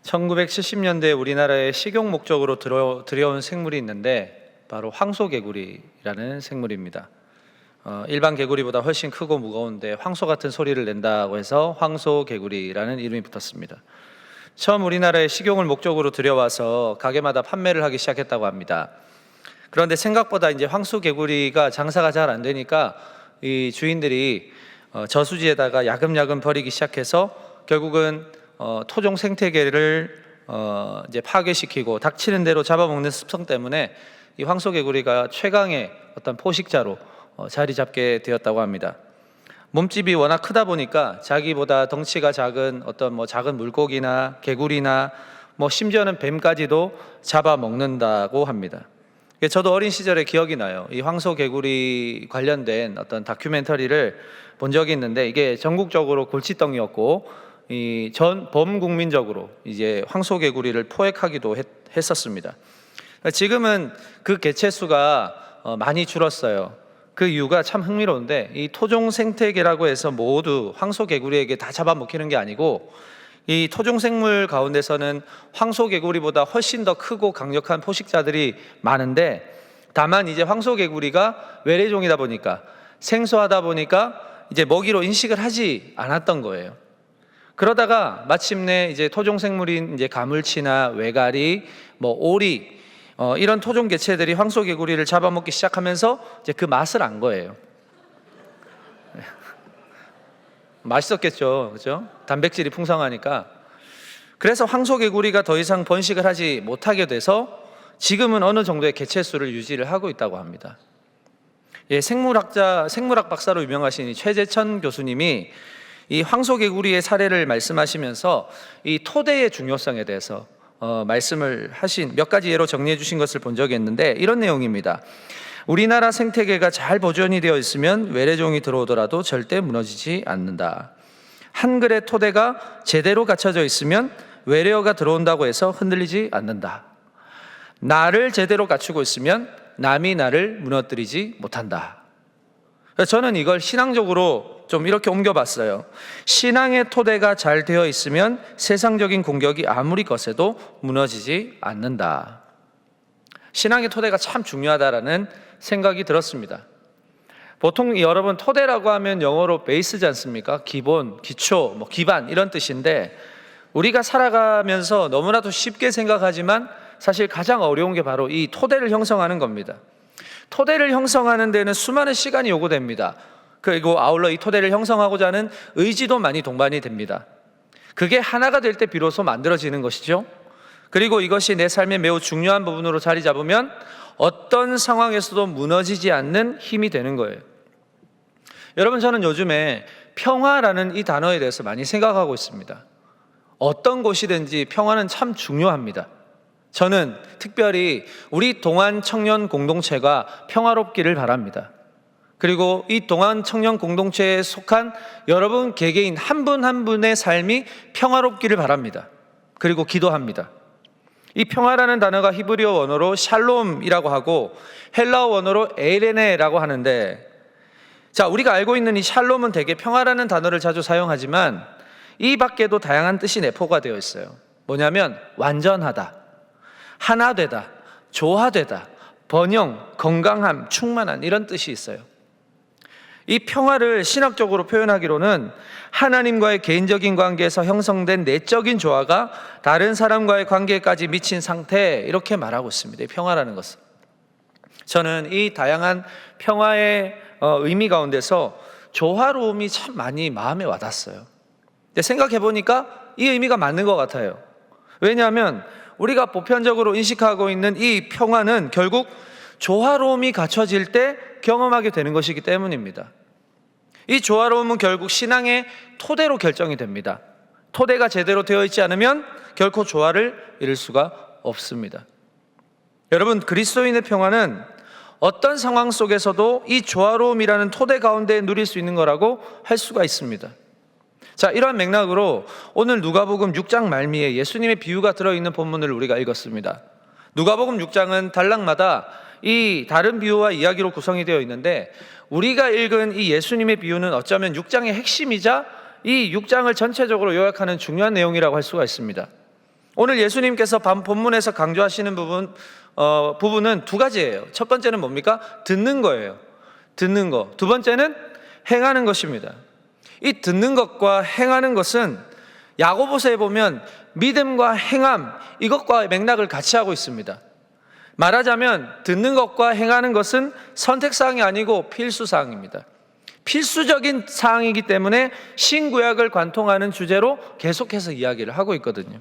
1970년대 우리나라에 식용 목적으로 들여온 생물이 있는데 바로 황소개구리라는 생물입니다. 일반 개구리보다 훨씬 크고 무거운데 황소 같은 소리를 낸다고 해서 황소개구리라는 이름이 붙었습니다. 처음 우리나라에 식용을 목적으로 들여와서 가게마다 판매를 하기 시작했다고 합니다. 그런데 생각보다 이제 황소개구리가 장사가 잘 안 되니까 이 주인들이 저수지에다가 야금야금 버리기 시작해서 결국은 토종 생태계를 이제 파괴시키고 닥치는 대로 잡아먹는 습성 때문에 이 황소개구리가 최강의 어떤 포식자로 자리 잡게 되었다고 합니다. 몸집이 워낙 크다 보니까 자기보다 덩치가 작은 어떤 작은 물고기나 개구리나 심지어는 뱀까지도 잡아먹는다고 합니다. 저도 어린 시절에 기억이 나요. 이 황소개구리 관련된 어떤 다큐멘터리를 본 적이 있는데 이게 전국적으로 골칫덩이였고 전 범국민적으로 이제 황소개구리를 포획하기도 했었습니다. 지금은 그 개체수가 많이 줄었어요. 그 이유가 참 흥미로운데 이 토종 생태계라고 해서 모두 황소개구리에게 다 잡아먹히는 게 아니고 이 토종 생물 가운데서는 황소개구리보다 훨씬 더 크고 강력한 포식자들이 많은데 다만 이제 황소개구리가 외래종이다 보니까 생소하다 보니까 이제 먹이로 인식을 하지 않았던 거예요. 그러다가 마침내 이제 토종 생물인 이제 가물치나 외가리, 오리 이런 토종 개체들이 황소개구리를 잡아먹기 시작하면서 이제 그 맛을 안 거예요. 맛있었겠죠, 그렇죠? 단백질이 풍성하니까. 그래서 황소개구리가 더 이상 번식을 하지 못하게 돼서 지금은 어느 정도의 개체수를 유지를 하고 있다고 합니다. 생물학 박사로 유명하신 최재천 교수님이 이 황소개구리의 사례를 말씀하시면서 이 토대의 중요성에 대해서 말씀을 하신 몇 가지 예로 정리해 주신 것을 본 적이 있는데 이런 내용입니다. 우리나라 생태계가 잘 보존이 되어 있으면 외래종이 들어오더라도 절대 무너지지 않는다. 한글의 토대가 제대로 갖춰져 있으면 외래어가 들어온다고 해서 흔들리지 않는다. 나를 제대로 갖추고 있으면 남이 나를 무너뜨리지 못한다. 저는 이걸 신앙적으로 좀 이렇게 옮겨봤어요. 신앙의 토대가 잘 되어 있으면 세상적인 공격이 아무리 거세도 무너지지 않는다. 신앙의 토대가 참 중요하다라는 생각이 들었습니다. 보통 여러분 토대라고 하면 영어로 베이스지 않습니까? 기본, 기초, 기반 이런 뜻인데 우리가 살아가면서 너무나도 쉽게 생각하지만 사실 가장 어려운 게 바로 이 토대를 형성하는 겁니다. 토대를 형성하는 데는 수많은 시간이 요구됩니다. 그리고 아울러 이 토대를 형성하고자 하는 의지도 많이 동반이 됩니다. 그게 하나가 될 때 비로소 만들어지는 것이죠. 그리고 이것이 내 삶의 매우 중요한 부분으로 자리 잡으면 어떤 상황에서도 무너지지 않는 힘이 되는 거예요. 여러분, 저는 요즘에 평화라는 이 단어에 대해서 많이 생각하고 있습니다. 어떤 곳이든지 평화는 참 중요합니다. 저는 특별히 우리 동안 청년 공동체가 평화롭기를 바랍니다. 그리고 이 동안 청년 공동체에 속한 여러분 개개인 한 분 한 분의 삶이 평화롭기를 바랍니다. 그리고 기도합니다. 이 평화라는 단어가 히브리어 원어로 샬롬이라고 하고 헬라어 원어로 에이레네라고 하는데 우리가 알고 있는 이 샬롬은 대개 평화라는 단어를 자주 사용하지만 이 밖에도 다양한 뜻이 내포가 되어 있어요. 뭐냐면 완전하다, 하나 되다, 조화되다, 번영, 건강함, 충만한 이런 뜻이 있어요. 이 평화를 신학적으로 표현하기로는 하나님과의 개인적인 관계에서 형성된 내적인 조화가 다른 사람과의 관계까지 미친 상태 이렇게 말하고 있습니다. 이 평화라는 것은 저는 이 다양한 평화의 의미 가운데서 조화로움이 참 많이 마음에 와닿았어요. 근데 생각해 보니까 이 의미가 맞는 것 같아요. 왜냐하면 우리가 보편적으로 인식하고 있는 이 평화는 결국 조화로움이 갖춰질 때 경험하게 되는 것이기 때문입니다. 이 조화로움은 결국 신앙의 토대로 결정이 됩니다. 토대가 제대로 되어 있지 않으면 결코 조화를 이룰 수가 없습니다. 여러분, 그리스도인의 평화는 어떤 상황 속에서도 이 조화로움이라는 토대 가운데 누릴 수 있는 거라고 할 수가 있습니다. 이러한 맥락으로 오늘 누가복음 6장 말미에 예수님의 비유가 들어있는 본문을 우리가 읽었습니다. 누가복음 6장은 단락마다 이 다른 비유와 이야기로 구성이 되어 있는데 우리가 읽은 이 예수님의 비유는 어쩌면 6장의 핵심이자 이 6장을 전체적으로 요약하는 중요한 내용이라고 할 수가 있습니다. 오늘 예수님께서 본문에서 강조하시는 부분은 두 가지예요. 첫 번째는 뭡니까? 듣는 거예요. 듣는 거. 두 번째는 행하는 것입니다. 이 듣는 것과 행하는 것은 야고보서에 보면 믿음과 행함, 이것과 맥락을 같이 하고 있습니다. 말하자면 듣는 것과 행하는 것은 선택사항이 아니고 필수사항입니다. 필수적인 사항이기 때문에 신구약을 관통하는 주제로 계속해서 이야기를 하고 있거든요.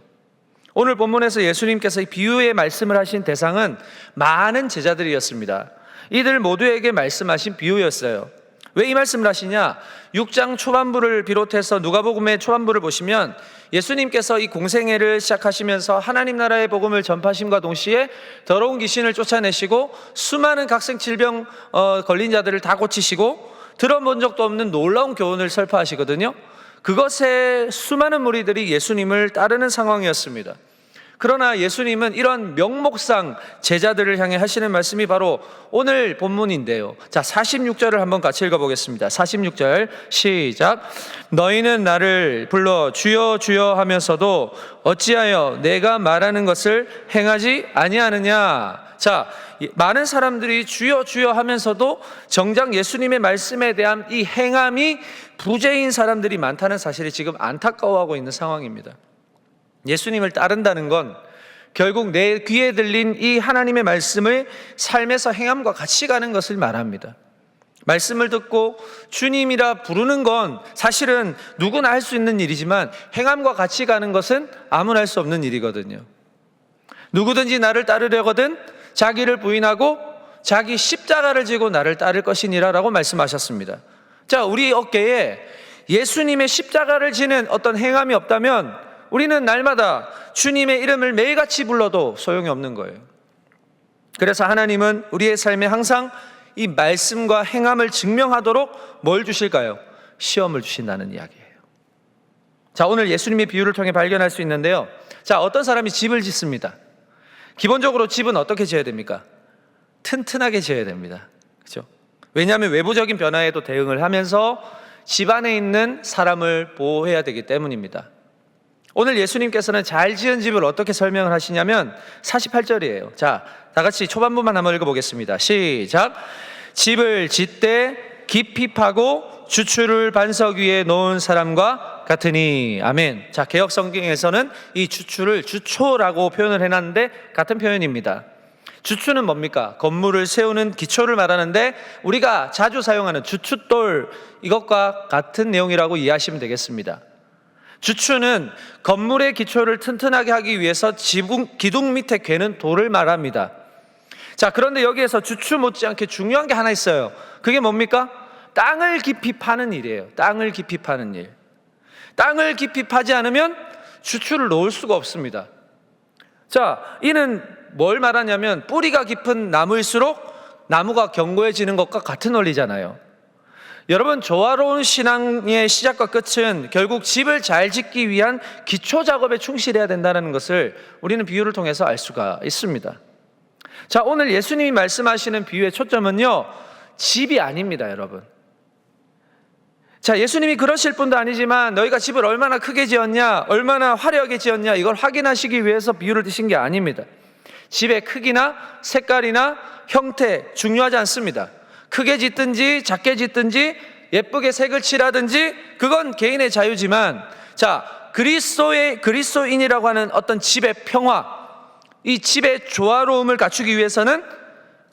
오늘 본문에서 예수님께서 이 비유의 말씀을 하신 대상은 많은 제자들이었습니다. 이들 모두에게 말씀하신 비유였어요. 왜 이 말씀을 하시냐? 6장 초반부를 비롯해서 누가복음의 초반부를 보시면 예수님께서 이 공생애를 시작하시면서 하나님 나라의 복음을 전파하심과 동시에 더러운 귀신을 쫓아내시고 수많은 각성 질병 걸린 자들을 다 고치시고 들어본 적도 없는 놀라운 교훈을 설파하시거든요. 그것에 수많은 무리들이 예수님을 따르는 상황이었습니다. 그러나 예수님은 이런 명목상 제자들을 향해 하시는 말씀이 바로 오늘 본문인데요. 자, 46절을 한번 같이 읽어보겠습니다. 46절 시작. 너희는 나를 불러 주여 주여 하면서도 어찌하여 내가 말하는 것을 행하지 아니하느냐. 자, 많은 사람들이 주여 주여 하면서도 정작 예수님의 말씀에 대한 이 행함이 부재인 사람들이 많다는 사실이 지금 안타까워하고 있는 상황입니다. 예수님을 따른다는 건 결국 내 귀에 들린 이 하나님의 말씀을 삶에서 행함과 같이 가는 것을 말합니다. 말씀을 듣고 주님이라 부르는 건 사실은 누구나 할 수 있는 일이지만 행함과 같이 가는 것은 아무나 할 수 없는 일이거든요. 누구든지 나를 따르려거든 자기를 부인하고 자기 십자가를 지고 나를 따를 것이니라 라고 말씀하셨습니다. 자, 우리 어깨에 예수님의 십자가를 지는 어떤 행함이 없다면 우리는 날마다 주님의 이름을 매일같이 불러도 소용이 없는 거예요. 그래서 하나님은 우리의 삶에 항상 이 말씀과 행함을 증명하도록 뭘 주실까요? 시험을 주신다는 이야기예요. 자, 오늘 예수님의 비유를 통해 발견할 수 있는데요. 자, 어떤 사람이 집을 짓습니다. 기본적으로 집은 어떻게 지어야 됩니까? 튼튼하게 지어야 됩니다. 그렇죠? 왜냐하면 외부적인 변화에도 대응을 하면서 집 안에 있는 사람을 보호해야 되기 때문입니다. 오늘 예수님께서는 잘 지은 집을 어떻게 설명을 하시냐면 48절이에요. 자, 다 같이 초반부만 한번 읽어보겠습니다. 시작. 집을 짓되 깊이 파고 주추를 반석 위에 놓은 사람과 같으니. 아멘. 자, 개역 성경에서는 이 주추를 주초라고 표현을 해놨는데 같은 표현입니다. 주추는 뭡니까? 건물을 세우는 기초를 말하는데 우리가 자주 사용하는 주춧돌, 이것과 같은 내용이라고 이해하시면 되겠습니다. 주추는 건물의 기초를 튼튼하게 하기 위해서 기둥 밑에 괴는 돌을 말합니다. 자, 그런데 여기에서 주추 못지않게 중요한 게 하나 있어요. 그게 뭡니까? 땅을 깊이 파는 일이에요. 땅을 깊이 파는 일. 땅을 깊이 파지 않으면 주추를 놓을 수가 없습니다. 자, 이는 뭘 말하냐면 뿌리가 깊은 나무일수록 나무가 견고해지는 것과 같은 원리잖아요. 여러분, 조화로운 신앙의 시작과 끝은 결국 집을 잘 짓기 위한 기초 작업에 충실해야 된다는 것을 우리는 비유를 통해서 알 수가 있습니다. 자, 오늘 예수님이 말씀하시는 비유의 초점은요, 집이 아닙니다, 여러분. 자, 예수님이 그러실 뿐도 아니지만 너희가 집을 얼마나 크게 지었냐, 얼마나 화려하게 지었냐, 이걸 확인하시기 위해서 비유를 드신 게 아닙니다. 집의 크기나 색깔이나 형태 중요하지 않습니다. 크게 짓든지 작게 짓든지 예쁘게 색을 칠하든지 그건 개인의 자유지만, 자, 그리스도인이라고 하는 어떤 집의 평화, 이 집의 조화로움을 갖추기 위해서는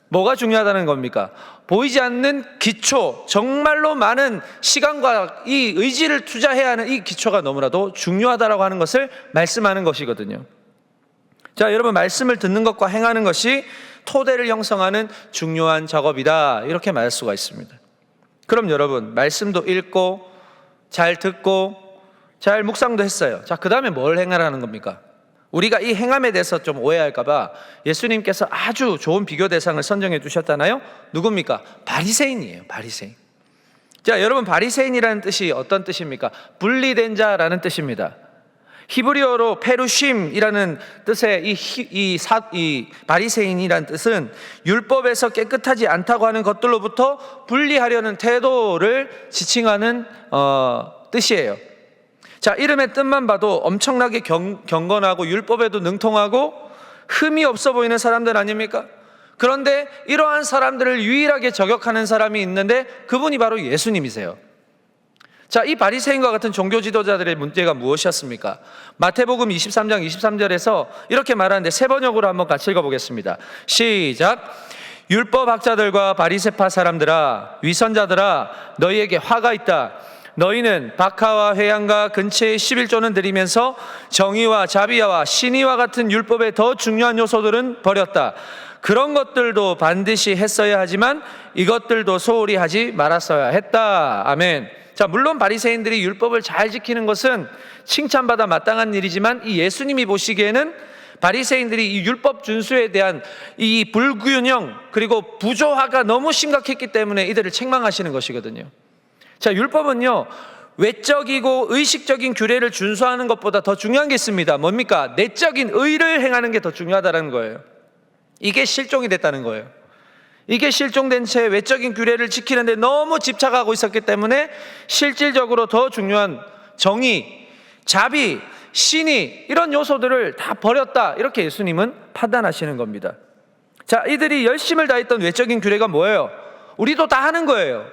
뭐가 중요하다는 겁니까? 보이지 않는 기초, 정말로 많은 시간과 이 의지를 투자해야 하는 이 기초가 너무나도 중요하다라고 하는 것을 말씀하는 것이거든요. 자, 여러분, 말씀을 듣는 것과 행하는 것이 토대를 형성하는 중요한 작업이다, 이렇게 말할 수가 있습니다. 그럼 여러분, 말씀도 읽고 잘 듣고 잘 묵상도 했어요. 자, 그 다음에 뭘 행하라는 겁니까? 우리가 이 행함에 대해서 좀 오해할까 봐 예수님께서 아주 좋은 비교 대상을 선정해 두셨잖아요. 누굽니까? 바리새인이에요. 바리새인. 자, 여러분, 바리새인이라는 뜻이 어떤 뜻입니까? 분리된 자라는 뜻입니다. 히브리어로 페루심이라는 뜻의 이 바리새인이라는 뜻은 율법에서 깨끗하지 않다고 하는 것들로부터 분리하려는 태도를 지칭하는 뜻이에요. 자, 이름의 뜻만 봐도 엄청나게 경건하고 율법에도 능통하고 흠이 없어 보이는 사람들 아닙니까? 그런데 이러한 사람들을 유일하게 저격하는 사람이 있는데 그분이 바로 예수님이세요. 자, 이 바리새인과 같은 종교 지도자들의 문제가 무엇이었습니까? 마태복음 23장 23절에서 이렇게 말하는데 세 번역으로 한번 같이 읽어보겠습니다. 시작. 율법학자들과 바리새파 사람들아, 위선자들아, 너희에게 화가 있다. 너희는 박하와 회양과 근처의 11조는 드리면서 정의와 자비와 신의와 같은 율법의 더 중요한 요소들은 버렸다. 그런 것들도 반드시 했어야 하지만 이것들도 소홀히 하지 말았어야 했다. 아멘. 자, 물론 바리새인들이 율법을 잘 지키는 것은 칭찬받아 마땅한 일이지만 이 예수님이 보시기에는 바리새인들이 이 율법 준수에 대한 이 불균형 그리고 부조화가 너무 심각했기 때문에 이들을 책망하시는 것이거든요. 자, 율법은요, 외적이고 의식적인 규례를 준수하는 것보다 더 중요한 게 있습니다. 뭡니까? 내적인 의를 행하는 게 더 중요하다는 거예요. 이게 실종이 됐다는 거예요. 이게 실종된 채 외적인 규례를 지키는데 너무 집착하고 있었기 때문에 실질적으로 더 중요한 정의, 자비, 신의 이런 요소들을 다 버렸다, 이렇게 예수님은 판단하시는 겁니다. 자, 이들이 열심을 다했던 외적인 규례가 뭐예요? 우리도 다 하는 거예요.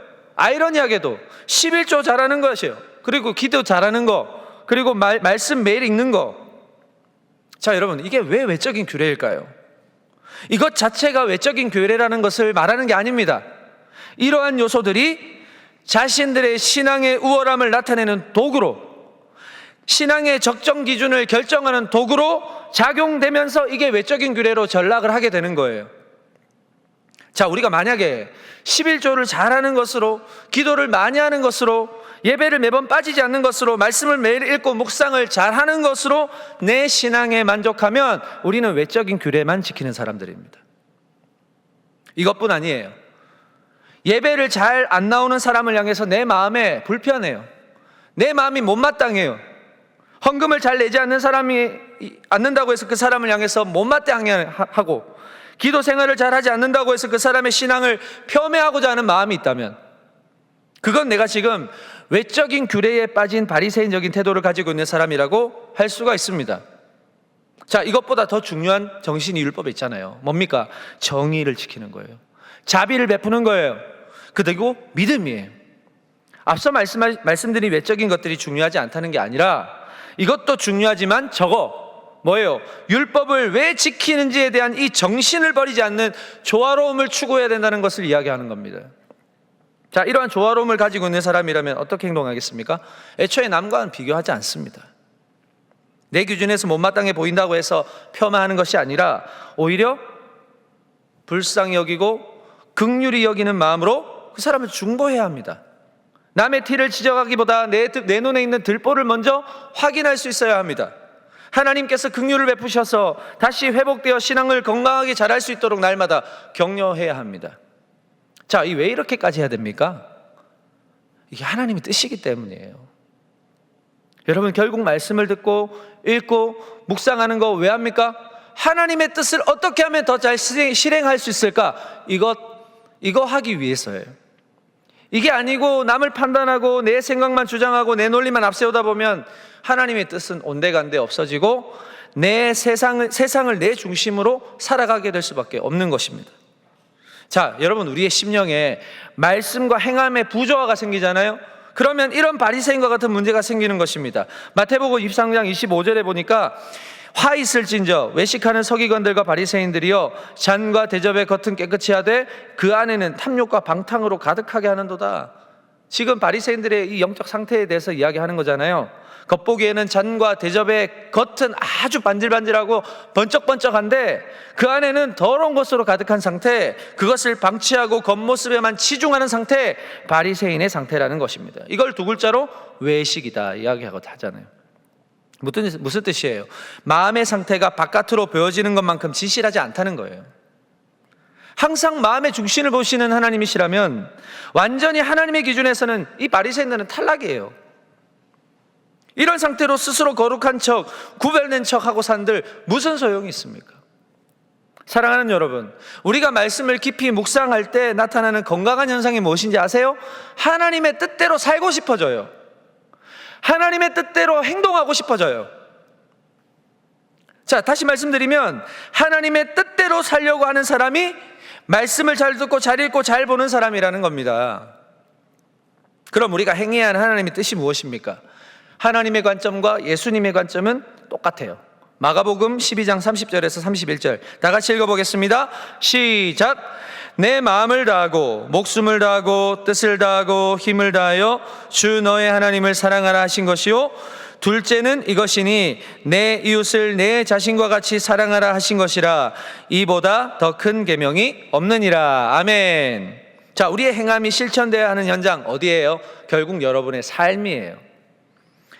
아이러니하게도 11조 잘하는 것이에요. 그리고 기도 잘하는 거, 그리고 말씀 매일 읽는 거. 자, 여러분, 이게 왜 외적인 규례일까요? 이것 자체가 외적인 규례라는 것을 말하는 게 아닙니다. 이러한 요소들이 자신들의 신앙의 우월함을 나타내는 도구로, 신앙의 적정 기준을 결정하는 도구로 작용되면서 이게 외적인 규례로 전락을 하게 되는 거예요. 자, 우리가 만약에 11조를 잘하는 것으로, 기도를 많이 하는 것으로, 예배를 매번 빠지지 않는 것으로, 말씀을 매일 읽고 묵상을 잘하는 것으로 내 신앙에 만족하면 우리는 외적인 규례만 지키는 사람들입니다. 이것뿐 아니에요. 예배를 잘 안 나오는 사람을 향해서 내 마음에 불편해요. 내 마음이 못마땅해요. 헌금을 잘 내지 않는 사람이 않는다고 해서 그 사람을 향해서 못마땅해하고, 기도 생활을 잘 하지 않는다고 해서 그 사람의 신앙을 폄훼하고자 하는 마음이 있다면 그건 내가 지금 외적인 규례에 빠진 바리새인적인 태도를 가지고 있는 사람이라고 할 수가 있습니다. 자, 이것보다 더 중요한 정신이 율법에 있잖아요. 뭡니까? 정의를 지키는 거예요. 자비를 베푸는 거예요. 그리고 믿음이에요. 앞서 말씀드린 외적인 것들이 중요하지 않다는 게 아니라 이것도 중요하지만 뭐예요? 율법을 왜 지키는지에 대한 이 정신을 버리지 않는 조화로움을 추구해야 된다는 것을 이야기하는 겁니다. 자, 이러한 조화로움을 가지고 있는 사람이라면 어떻게 행동하겠습니까? 애초에 남과는 비교하지 않습니다. 내 기준에서 못마땅해 보인다고 해서 폄하하는 것이 아니라 오히려 불쌍히 여기고 긍휼히 여기는 마음으로 그 사람을 중보해야 합니다. 남의 티를 지적하기보다 내 눈에 있는 들보를 먼저 확인할 수 있어야 합니다. 하나님께서 긍휼을 베푸셔서 다시 회복되어 신앙을 건강하게 잘할 수 있도록 날마다 격려해야 합니다. 자, 왜 이렇게까지 해야 됩니까? 이게 하나님의 뜻이기 때문이에요. 여러분, 결국 말씀을 듣고 읽고 묵상하는 거 왜 합니까? 하나님의 뜻을 어떻게 하면 더 잘 실행할 수 있을까? 이거 하기 위해서예요. 이게 아니고 남을 판단하고 내 생각만 주장하고 내 논리만 앞세우다 보면 하나님의 뜻은 온데간데 없어지고 내 세상을 내 중심으로 살아가게 될 수밖에 없는 것입니다. 자, 여러분, 우리의 심령에 말씀과 행함의 부조화가 생기잖아요. 그러면 이런 바리새인과 같은 문제가 생기는 것입니다. 마태복음 23장 25절에 보니까 화 있을진저 외식하는 서기관들과 바리새인들이여 잔과 대접의 겉은 깨끗이 하되 그 안에는 탐욕과 방탕으로 가득하게 하는도다. 지금 바리새인들의 이 영적 상태에 대해서 이야기하는 거잖아요. 겉보기에는 잔과 대접의 겉은 아주 반질반질하고 번쩍번쩍한데 그 안에는 더러운 것으로 가득한 상태, 그것을 방치하고 겉모습에만 치중하는 상태, 바리새인의 상태라는 것입니다. 이걸 두 글자로 외식이다 이야기하고 하잖아요. 무슨 뜻이에요? 마음의 상태가 바깥으로 보여지는 것만큼 진실하지 않다는 거예요. 항상 마음의 중심을 보시는 하나님이시라면 완전히 하나님의 기준에서는 이 바리새인들은 탈락이에요. 이런 상태로 스스로 거룩한 척, 구별된 척하고 산들 무슨 소용이 있습니까? 사랑하는 여러분, 우리가 말씀을 깊이 묵상할 때 나타나는 건강한 현상이 무엇인지 아세요? 하나님의 뜻대로 살고 싶어져요. 하나님의 뜻대로 행동하고 싶어져요. 자, 다시 말씀드리면 하나님의 뜻대로 살려고 하는 사람이 말씀을 잘 듣고 잘 읽고 잘 보는 사람이라는 겁니다. 그럼 우리가 행해야 하는 하나님의 뜻이 무엇입니까? 하나님의 관점과 예수님의 관점은 똑같아요. 마가복음 12장 30절에서 31절 다 같이 읽어보겠습니다. 시작. 내 마음을 다하고 목숨을 다하고 뜻을 다하고 힘을 다하여 주 너의 하나님을 사랑하라 하신 것이요 둘째는 이것이니 내 이웃을 내 자신과 같이 사랑하라 하신 것이라. 이보다 더 큰 계명이 없느니라. 아멘. 자, 우리의 행함이 실천되어야 하는 현장 어디예요? 결국 여러분의 삶이에요.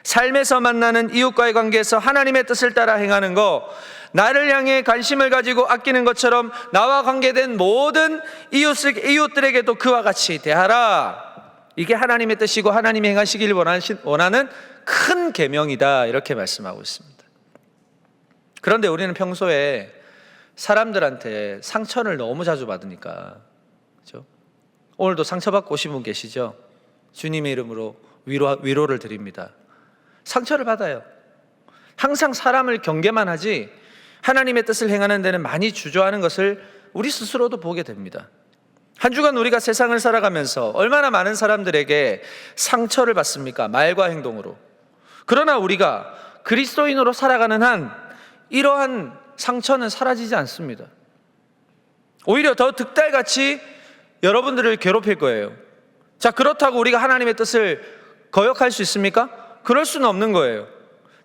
삶에서 만나는 이웃과의 관계에서 하나님의 뜻을 따라 행하는 거, 나를 향해 관심을 가지고 아끼는 것처럼 나와 관계된 모든 이웃들에게도 그와 같이 대하라. 이게 하나님의 뜻이고 하나님이 행하시길 원하는 큰 계명이다, 이렇게 말씀하고 있습니다. 그런데 우리는 평소에 사람들한테 상처를 너무 자주 받으니까, 그렇죠? 오늘도 상처받고 오신 분 계시죠? 주님의 이름으로 위로를 드립니다. 상처를 받아요. 항상 사람을 경계만 하지 하나님의 뜻을 행하는 데는 많이 주저하는 것을 우리 스스로도 보게 됩니다. 한 주간 우리가 세상을 살아가면서 얼마나 많은 사람들에게 상처를 받습니까? 말과 행동으로. 그러나 우리가 그리스도인으로 살아가는 한 이러한 상처는 사라지지 않습니다. 오히려 더 득달같이 여러분들을 괴롭힐 거예요. 자, 그렇다고 우리가 하나님의 뜻을 거역할 수 있습니까? 그럴 수는 없는 거예요.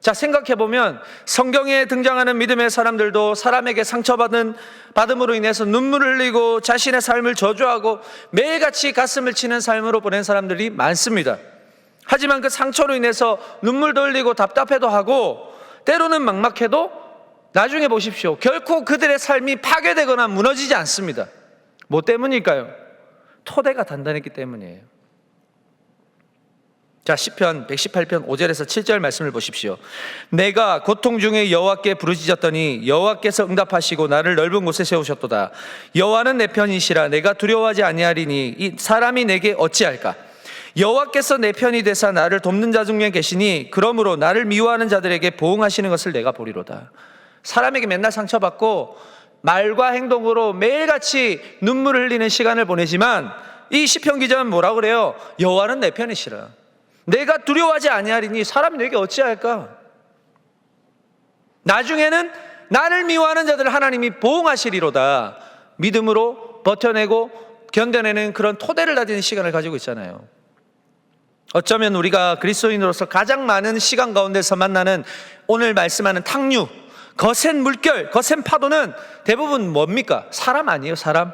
자, 생각해보면 성경에 등장하는 믿음의 사람들도 사람에게 상처받음으로 인해서 눈물을 흘리고 자신의 삶을 저주하고 매일같이 가슴을 치는 삶으로 보낸 사람들이 많습니다. 하지만 그 상처로 인해서 눈물도 흘리고 답답해도 하고 때로는 막막해도 나중에 보십시오. 결코 그들의 삶이 파괴되거나 무너지지 않습니다. 뭐 때문일까요? 토대가 단단했기 때문이에요. 자, 시편 118편 5절에서 7절 말씀을 보십시오. 내가 고통 중에 여호와께 부르짖었더니 여호와께서 응답하시고 나를 넓은 곳에 세우셨도다. 여호와는 내 편이시라. 내가 두려워하지 아니하리니 이 사람이 내게 어찌할까? 여호와께서 내 편이 되사 나를 돕는 자 중에 계시니 그러므로 나를 미워하는 자들에게 보응하시는 것을 내가 보리로다. 사람에게 맨날 상처받고 말과 행동으로 매일같이 눈물을 흘리는 시간을 보내지만 이 시편 기자는 뭐라고 그래요? 여호와는 내 편이시라. 내가 두려워하지 아니하리니 사람이 내게 어찌할까? 나중에는 나를 미워하는 자들을 하나님이 보응하시리로다. 믿음으로 버텨내고 견뎌내는 그런 토대를 다지는 시간을 가지고 있잖아요. 어쩌면 우리가 그리스도인으로서 가장 많은 시간 가운데서 만나는 오늘 말씀하는 탕류, 거센 물결, 거센 파도는 대부분 뭡니까? 사람 아니에요, 사람?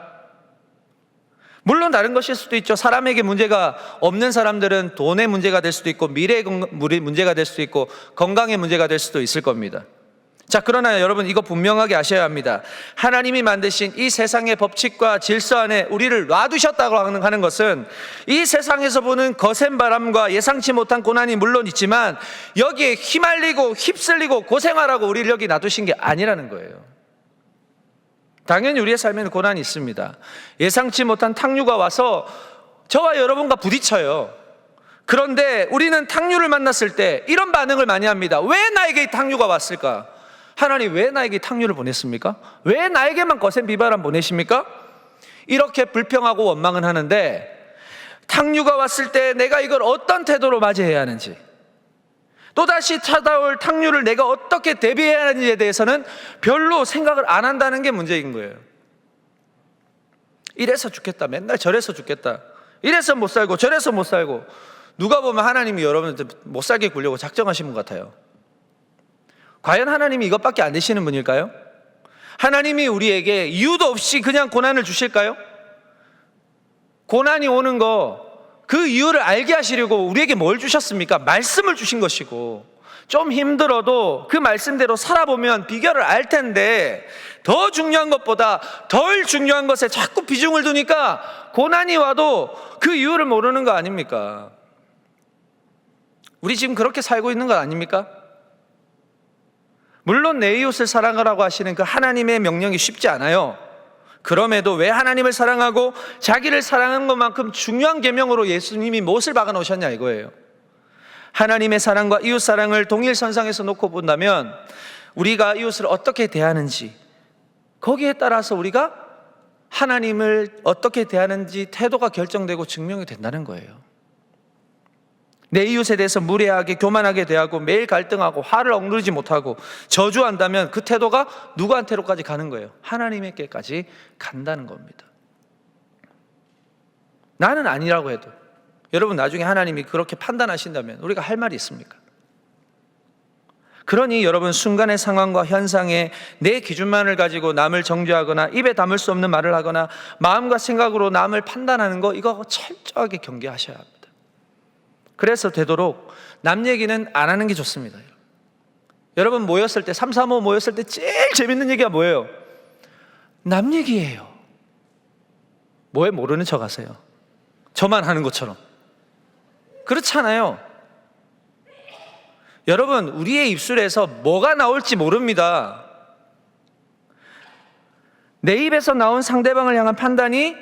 물론 다른 것일 수도 있죠. 사람에게 문제가 없는 사람들은 돈의 문제가 될 수도 있고 미래의 문제가 될 수도 있고 건강의 문제가 될 수도 있을 겁니다. 자, 그러나 여러분 이거 분명하게 아셔야 합니다. 하나님이 만드신 이 세상의 법칙과 질서 안에 우리를 놔두셨다고 하는 것은 이 세상에서 보는 거센 바람과 예상치 못한 고난이 물론 있지만 여기에 휘말리고 휩쓸리고 고생하라고 우리를 여기 놔두신 게 아니라는 거예요. 당연히 우리의 삶에는 고난이 있습니다. 예상치 못한 탕류가 와서 저와 여러분과 부딪혀요. 그런데 우리는 탕류를 만났을 때 이런 반응을 많이 합니다. 왜 나에게 이 탕류가 왔을까? 하나님 왜 나에게 탕류를 보냈습니까? 왜 나에게만 거센 비바람 보내십니까? 이렇게 불평하고 원망은 하는데 탕류가 왔을 때 내가 이걸 어떤 태도로 맞이해야 하는지, 또다시 찾아올 탕류를 내가 어떻게 대비해야 하는지에 대해서는 별로 생각을 안 한다는 게 문제인 거예요. 이래서 죽겠다, 맨날 저래서 죽겠다, 이래서 못 살고 저래서 못 살고, 누가 보면 하나님이 여러분한테 못 살게 굴려고 작정하신 분 같아요. 과연 하나님이 이것밖에 안 되시는 분일까요? 하나님이 우리에게 이유도 없이 그냥 고난을 주실까요? 고난이 오는 거 그 이유를 알게 하시려고 우리에게 뭘 주셨습니까? 말씀을 주신 것이고, 좀 힘들어도 그 말씀대로 살아보면 비결을 알 텐데 더 중요한 것보다 덜 중요한 것에 자꾸 비중을 두니까 고난이 와도 그 이유를 모르는 거 아닙니까? 우리 지금 그렇게 살고 있는 것 아닙니까? 물론 내 이웃을 사랑하라고 하시는 그 하나님의 명령이 쉽지 않아요. 그럼에도 왜 하나님을 사랑하고 자기를 사랑하는 것만큼 중요한 계명으로 예수님이 무엇을 박아 놓으셨냐 이거예요. 하나님의 사랑과 이웃 사랑을 동일선상에서 놓고 본다면 우리가 이웃을 어떻게 대하는지, 거기에 따라서 우리가 하나님을 어떻게 대하는지 태도가 결정되고 증명이 된다는 거예요. 내 이웃에 대해서 무례하게 교만하게 대하고 매일 갈등하고 화를 억누르지 못하고 저주한다면 그 태도가 누구한테로까지 가는 거예요? 하나님에게까지 간다는 겁니다. 나는 아니라고 해도 여러분, 나중에 하나님이 그렇게 판단하신다면 우리가 할 말이 있습니까? 그러니 여러분, 순간의 상황과 현상에 내 기준만을 가지고 남을 정죄하거나 입에 담을 수 없는 말을 하거나 마음과 생각으로 남을 판단하는 거, 이거 철저하게 경계하셔야 합니다. 그래서 되도록 남 얘기는 안 하는 게 좋습니다. 여러분, 모였을 때, 335 모였을 때 제일 재밌는 얘기가 뭐예요? 남 얘기예요. 뭐에 모르는 척 하세요? 저만 하는 것처럼. 그렇잖아요. 여러분, 우리의 입술에서 뭐가 나올지 모릅니다. 내 입에서 나온 상대방을 향한 판단이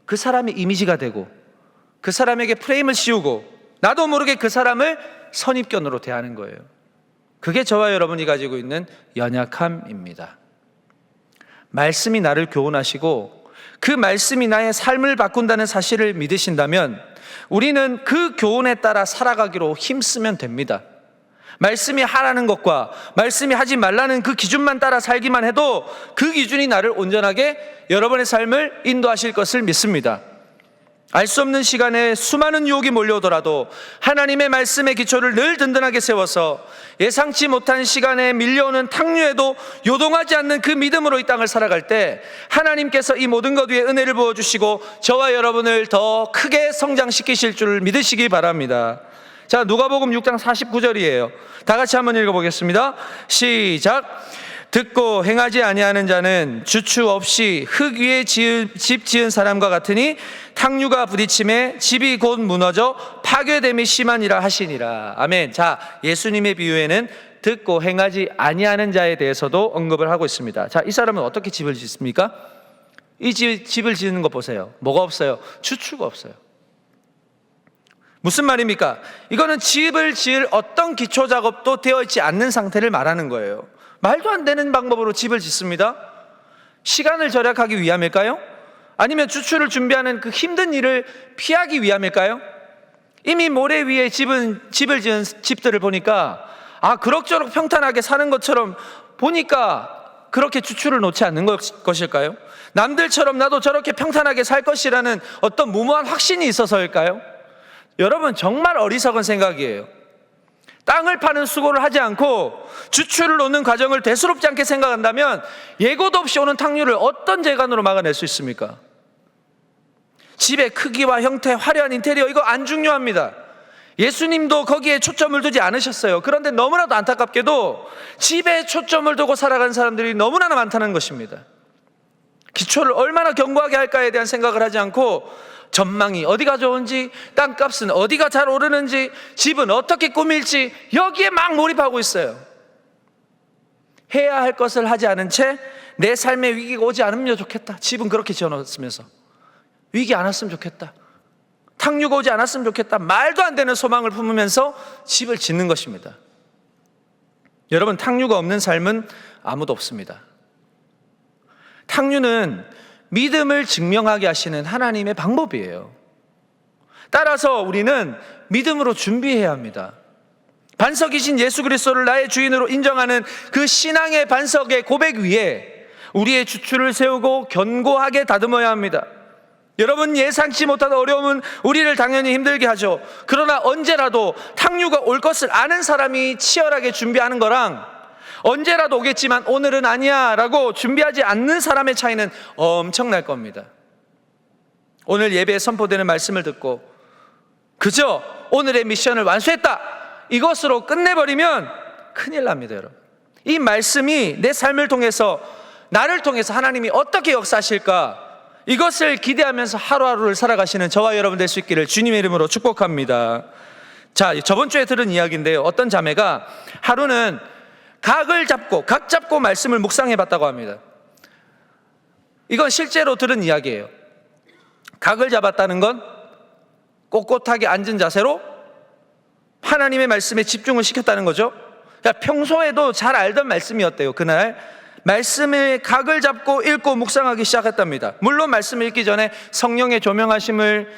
그 사람의 이미지가 되고 그 사람에게 프레임을 씌우고 나도 모르게 그 사람을 선입견으로 대하는 거예요. 그게 저와 여러분이 가지고 있는 연약함입니다. 말씀이 나를 교훈하시고 그 말씀이 나의 삶을 바꾼다는 사실을 믿으신다면 우리는 그 교훈에 따라 살아가기로 힘쓰면 됩니다. 말씀이 하라는 것과 말씀이 하지 말라는 그 기준만 따라 살기만 해도 그 기준이 나를 온전하게 여러분의 삶을 인도하실 것을 믿습니다. 알 수 없는 시간에 수많은 유혹이 몰려오더라도 하나님의 말씀의 기초를 늘 든든하게 세워서 예상치 못한 시간에 밀려오는 탕류에도 요동하지 않는 그 믿음으로 이 땅을 살아갈 때 하나님께서 이 모든 것 위에 은혜를 부어주시고 저와 여러분을 더 크게 성장시키실 줄 믿으시기 바랍니다. 자, 누가복음 6장 49절이에요. 다 같이 한번 읽어보겠습니다. 시작. 듣고 행하지 아니하는 자는 주추 없이 흙 위에 집 지은 사람과 같으니 탕류가 부딪힘에 집이 곧 무너져 파괴됨이 심하니라 하시니라. 아멘. 자, 예수님의 비유에는 듣고 행하지 아니하는 자에 대해서도 언급을 하고 있습니다. 자, 이 사람은 어떻게 집을 짓습니까? 이 집을 짓는 거 보세요. 뭐가 없어요? 주추가 없어요. 무슨 말입니까? 이거는 집을 지을 어떤 기초 작업도 되어 있지 않는 상태를 말하는 거예요. 말도 안 되는 방법으로 집을 짓습니다. 시간을 절약하기 위함일까요? 아니면 주추를 준비하는 그 힘든 일을 피하기 위함일까요? 이미 모래 위에 집을 지은 집들을 보니까 그럭저럭 평탄하게 사는 것처럼 보니까 그렇게 주추를 놓지 않는 것일까요? 남들처럼 나도 저렇게 평탄하게 살 것이라는 어떤 무모한 확신이 있어서일까요? 여러분, 정말 어리석은 생각이에요. 땅을 파는 수고를 하지 않고 주추를 놓는 과정을 대수롭지 않게 생각한다면 예고도 없이 오는 탕류를 어떤 재간으로 막아낼 수 있습니까? 집의 크기와 형태, 화려한 인테리어, 이거 안 중요합니다. 예수님도 거기에 초점을 두지 않으셨어요. 그런데 너무나도 안타깝게도 집에 초점을 두고 살아가는 사람들이 너무나 많다는 것입니다. 기초를 얼마나 견고하게 할까에 대한 생각을 하지 않고 전망이 어디가 좋은지, 땅값은 어디가 잘 오르는지, 집은 어떻게 꾸밀지, 여기에 막 몰입하고 있어요. 해야 할 것을 하지 않은 채 내 삶에 위기가 오지 않으면 좋겠다. 집은 그렇게 지어놨으면서 위기 안 왔으면 좋겠다. 탕류가 오지 않았으면 좋겠다. 말도 안 되는 소망을 품으면서 집을 짓는 것입니다. 여러분, 탕류가 없는 삶은 아무도 없습니다. 탕류는 믿음을 증명하게 하시는 하나님의 방법이에요. 따라서 우리는 믿음으로 준비해야 합니다. 반석이신 예수 그리스도를 나의 주인으로 인정하는 그 신앙의 반석의 고백 위에 우리의 주추를 세우고 견고하게 다듬어야 합니다. 여러분, 예상치 못한 어려움은 우리를 당연히 힘들게 하죠. 그러나 언제라도 탕류가 올 것을 아는 사람이 치열하게 준비하는 거랑 언제라도 오겠지만 오늘은 아니야 라고 준비하지 않는 사람의 차이는 엄청날 겁니다. 오늘 예배에 선포되는 말씀을 듣고 그저 오늘의 미션을 완수했다, 이것으로 끝내버리면 큰일 납니다. 여러분, 이 말씀이 내 삶을 통해서, 나를 통해서 하나님이 어떻게 역사하실까, 이것을 기대하면서 하루하루를 살아가시는 저와 여러분 될 수 있기를 주님의 이름으로 축복합니다. 자, 저번 주에 들은 이야기인데요, 어떤 자매가 하루는 각 잡고 말씀을 묵상해 봤다고 합니다. 이건 실제로 들은 이야기예요. 각을 잡았다는 건 꼿꼿하게 앉은 자세로 하나님의 말씀에 집중을 시켰다는 거죠. 그러니까 평소에도 잘 알던 말씀이었대요. 그날 말씀의 각을 잡고 읽고 묵상하기 시작했답니다. 물론 말씀을 읽기 전에 성령의 조명하심을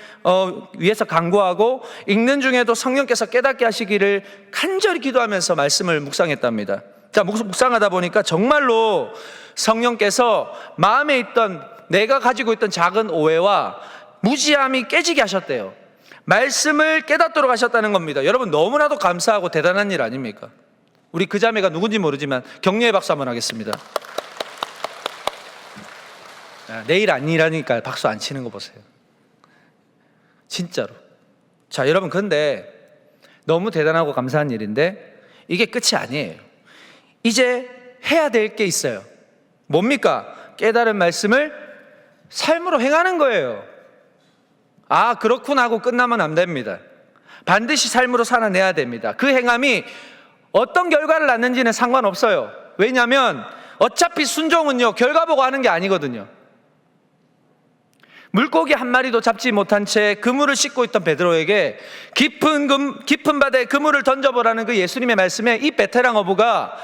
위해서 간구하고, 읽는 중에도 성령께서 깨닫게 하시기를 간절히 기도하면서 말씀을 묵상했답니다. 자, 묵상하다 보니까 정말로 성령께서 마음에 있던, 내가 가지고 있던 작은 오해와 무지함이 깨지게 하셨대요. 말씀을 깨닫도록 하셨다는 겁니다. 여러분, 너무나도 감사하고 대단한 일 아닙니까? 우리 그 자매가 누군지 모르지만 격려의 박수 한번 하겠습니다. 내일 아니라니까 박수 안 치는 거 보세요. 진짜로. 자, 여러분, 근데 너무 대단하고 감사한 일인데 이게 끝이 아니에요. 이제 해야 될 게 있어요. 뭡니까? 깨달은 말씀을 삶으로 행하는 거예요. 아, 그렇구나 하고 끝나면 안 됩니다. 반드시 삶으로 살아내야 됩니다. 그 행함이 어떤 결과를 낳는지는 상관없어요. 왜냐하면 어차피 순종은요, 결과 보고 하는 게 아니거든요. 물고기 한 마리도 잡지 못한 채 그물을 씻고 있던 베드로에게 깊은 바다에 그물을 던져보라는 그 예수님의 말씀에 이 베테랑 어부가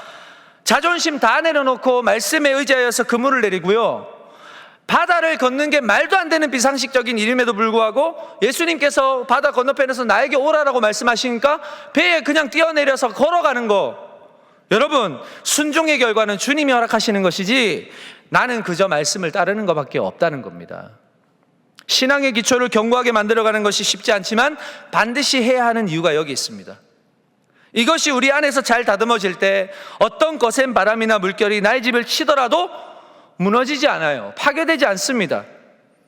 자존심 다 내려놓고 말씀에 의지하여서 그물을 내리고요, 바다를 걷는 게 말도 안 되는 비상식적인 일임에도 불구하고 예수님께서 바다 건너편에서 나에게 오라라고 말씀하시니까 배에 그냥 뛰어내려서 걸어가는 거. 여러분, 순종의 결과는 주님이 허락하시는 것이지 나는 그저 말씀을 따르는 것밖에 없다는 겁니다. 신앙의 기초를 견고하게 만들어가는 것이 쉽지 않지만 반드시 해야 하는 이유가 여기 있습니다. 이것이 우리 안에서 잘 다듬어질 때 어떤 거센 바람이나 물결이 나의 집을 치더라도 무너지지 않아요. 파괴되지 않습니다.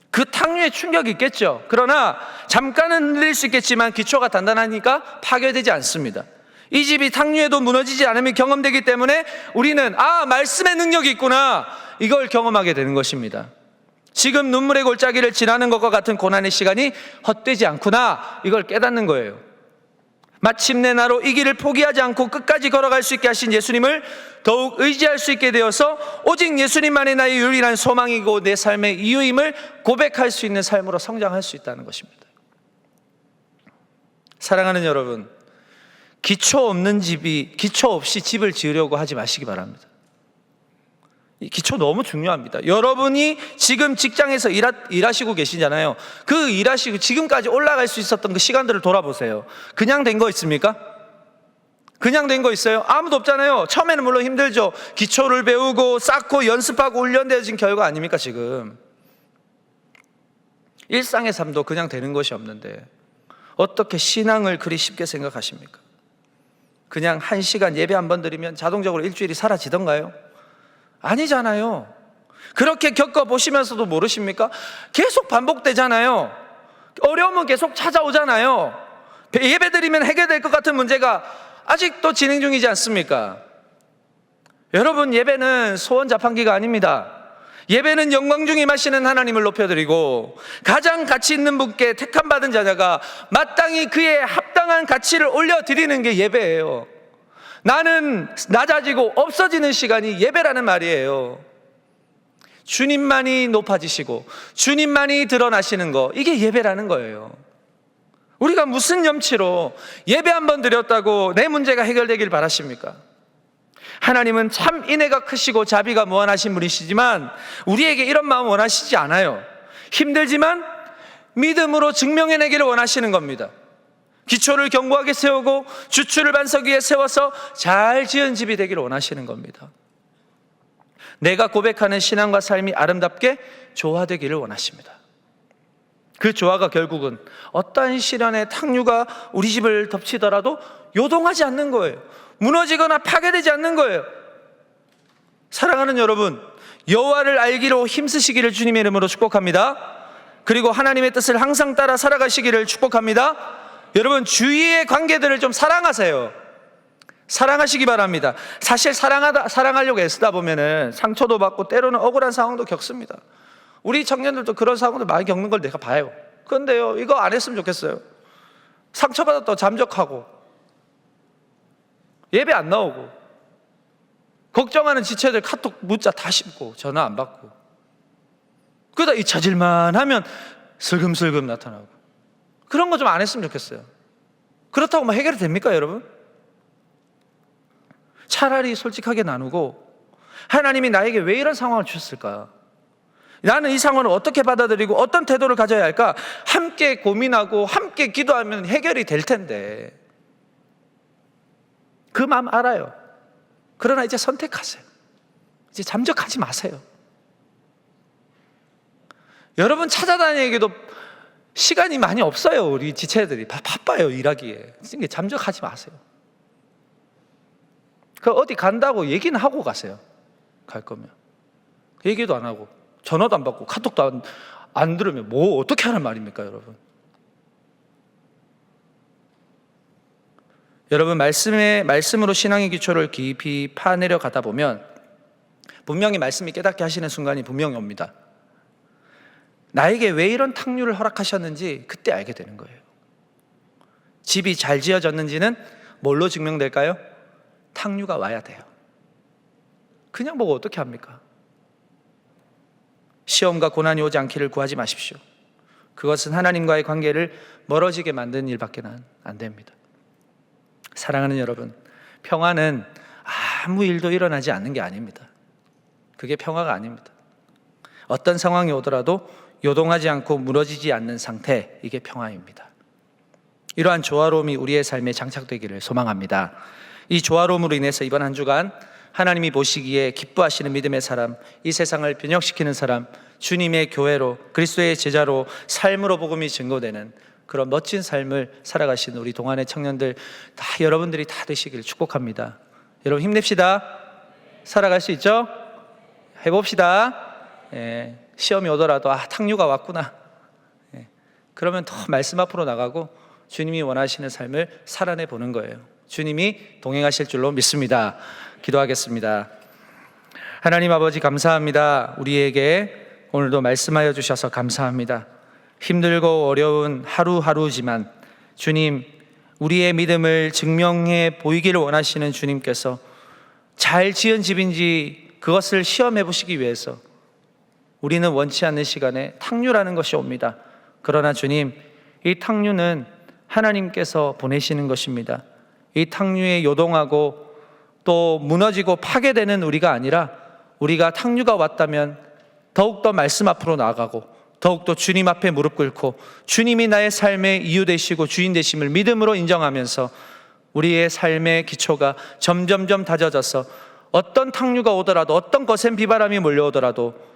그 탕류에 충격이 있겠죠. 그러나 잠깐은 흔들릴 수 있겠지만 기초가 단단하니까 파괴되지 않습니다. 이 집이 탕류에도 무너지지 않음이 경험되기 때문에 우리는 말씀의 능력이 있구나, 이걸 경험하게 되는 것입니다. 지금 눈물의 골짜기를 지나는 것과 같은 고난의 시간이 헛되지 않구나, 이걸 깨닫는 거예요. 마침내 나로 이 길을 포기하지 않고 끝까지 걸어갈 수 있게 하신 예수님을 더욱 의지할 수 있게 되어서 오직 예수님만이 나의 유일한 소망이고 내 삶의 이유임을 고백할 수 있는 삶으로 성장할 수 있다는 것입니다. 사랑하는 여러분, 기초 없이 집을 지으려고 하지 마시기 바랍니다. 이 기초 너무 중요합니다. 여러분이 지금 직장에서 일하시고 계시잖아요. 그 일하시고 지금까지 올라갈 수 있었던 그 시간들을 돌아보세요. 그냥 된 거 있습니까? 그냥 된 거 있어요? 아무도 없잖아요. 처음에는 물론 힘들죠. 기초를 배우고 쌓고 연습하고 훈련되어진 결과 아닙니까 지금? 일상의 삶도 그냥 되는 것이 없는데 어떻게 신앙을 그리 쉽게 생각하십니까? 그냥 1시간 예배 한 번 드리면 자동적으로 일주일이 사라지던가요? 아니잖아요. 그렇게 겪어보시면서도 모르십니까? 계속 반복되잖아요. 어려움은 계속 찾아오잖아요. 예배드리면 해결될 것 같은 문제가 아직도 진행 중이지 않습니까? 여러분, 예배는 소원 자판기가 아닙니다. 예배는 영광 중에 임하시는 하나님을 높여드리고 가장 가치 있는 분께 택함받은 자녀가 마땅히 그의 합당한 가치를 올려드리는 게 예배예요. 나는 낮아지고 없어지는 시간이 예배라는 말이에요. 주님만이 높아지시고 주님만이 드러나시는 거, 이게 예배라는 거예요. 우리가 무슨 염치로 예배 한 번 드렸다고 내 문제가 해결되길 바라십니까? 하나님은 참 인애가 크시고 자비가 무한하신 분이시지만 우리에게 이런 마음 원하시지 않아요. 힘들지만 믿음으로 증명해내기를 원하시는 겁니다. 기초를 견고하게 세우고 주추를 반석 위에 세워서 잘 지은 집이 되기를 원하시는 겁니다. 내가 고백하는 신앙과 삶이 아름답게 조화되기를 원하십니다. 그 조화가 결국은 어떠한 시련의 탕류가 우리 집을 덮치더라도 요동하지 않는 거예요. 무너지거나 파괴되지 않는 거예요. 사랑하는 여러분, 여호와를 알기로 힘쓰시기를 주님의 이름으로 축복합니다. 그리고 하나님의 뜻을 항상 따라 살아가시기를 축복합니다. 여러분, 주위의 관계들을 좀 사랑하세요. 사랑하시기 바랍니다. 사실 사랑하려고 애쓰다 보면은 상처도 받고 때로는 억울한 상황도 겪습니다. 우리 청년들도 그런 상황들 많이 겪는 걸 내가 봐요. 그런데요, 이거 안 했으면 좋겠어요. 상처받았다고 잠적하고 예배 안 나오고 걱정하는 지체들 카톡 문자 다 씹고 전화 안 받고 그러다 잊혀질만 하면 슬금슬금 나타나고, 그런 거 좀 안 했으면 좋겠어요. 그렇다고 뭐 해결이 됩니까, 여러분? 차라리 솔직하게 나누고, 하나님이 나에게 왜 이런 상황을 주셨을까? 나는 이 상황을 어떻게 받아들이고 어떤 태도를 가져야 할까? 함께 고민하고 함께 기도하면 해결이 될 텐데. 그 마음 알아요. 그러나 이제 선택하세요. 이제 잠적하지 마세요. 여러분 찾아다니기도 시간이 많이 없어요. 우리 지체들이 바빠요, 일하기에. 잠적하지 마세요. 그 어디 간다고 얘기는 하고 가세요. 갈 거면. 얘기도 안 하고 전화도 안 받고 카톡도 안 들으면 뭐 어떻게 하는 말입니까, 여러분? 여러분, 말씀으로 신앙의 기초를 깊이 파내려 가다 보면 분명히 말씀이 깨닫게 하시는 순간이 분명히 옵니다. 나에게 왜 이런 탁류를 허락하셨는지 그때 알게 되는 거예요. 집이 잘 지어졌는지는 뭘로 증명될까요? 탁류가 와야 돼요. 그냥 보고 어떻게 합니까? 시험과 고난이 오지 않기를 구하지 마십시오. 그것은 하나님과의 관계를 멀어지게 만드는 일밖에 안 됩니다. 사랑하는 여러분, 평화는 아무 일도 일어나지 않는 게 아닙니다. 그게 평화가 아닙니다. 어떤 상황이 오더라도 요동하지 않고 무너지지 않는 상태, 이게 평화입니다. 이러한 조화로움이 우리의 삶에 장착되기를 소망합니다. 이 조화로움으로 인해서 이번 한 주간 하나님이 보시기에 기뻐하시는 믿음의 사람, 이 세상을 변혁시키는 사람, 주님의 교회로, 그리스도의 제자로 삶으로 복음이 증거되는 그런 멋진 삶을 살아가시는 우리 동안의 청년들 여러분들이 다 되시길 축복합니다. 여러분 힘냅시다. 살아갈 수 있죠? 해봅시다. 시험이 오더라도 탁류가 왔구나. 그러면 더 말씀 앞으로 나가고 주님이 원하시는 삶을 살아내 보는 거예요. 주님이 동행하실 줄로 믿습니다. 기도하겠습니다. 하나님 아버지 감사합니다. 우리에게 오늘도 말씀하여 주셔서 감사합니다. 힘들고 어려운 하루하루지만 주님, 우리의 믿음을 증명해 보이기를 원하시는 주님께서 잘 지은 집인지 그것을 시험해 보시기 위해서 우리는 원치 않는 시간에 탁류라는 것이 옵니다. 그러나 주님, 이 탁류는 하나님께서 보내시는 것입니다. 이 탁류에 요동하고 또 무너지고 파괴되는 우리가 아니라 우리가 탁류가 왔다면 더욱더 말씀 앞으로 나아가고 더욱더 주님 앞에 무릎 꿇고 주님이 나의 삶의 이유 되시고 주인 되심을 믿음으로 인정하면서 우리의 삶의 기초가 점점점 다져져서 어떤 탁류가 오더라도 어떤 거센 비바람이 몰려오더라도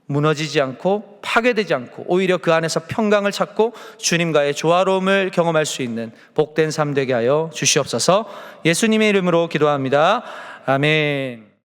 무너지지 않고 파괴되지 않고 오히려 그 안에서 평강을 찾고 주님과의 조화로움을 경험할 수 있는 복된 삶 되게 하여 주시옵소서. 예수님의 이름으로 기도합니다. 아멘.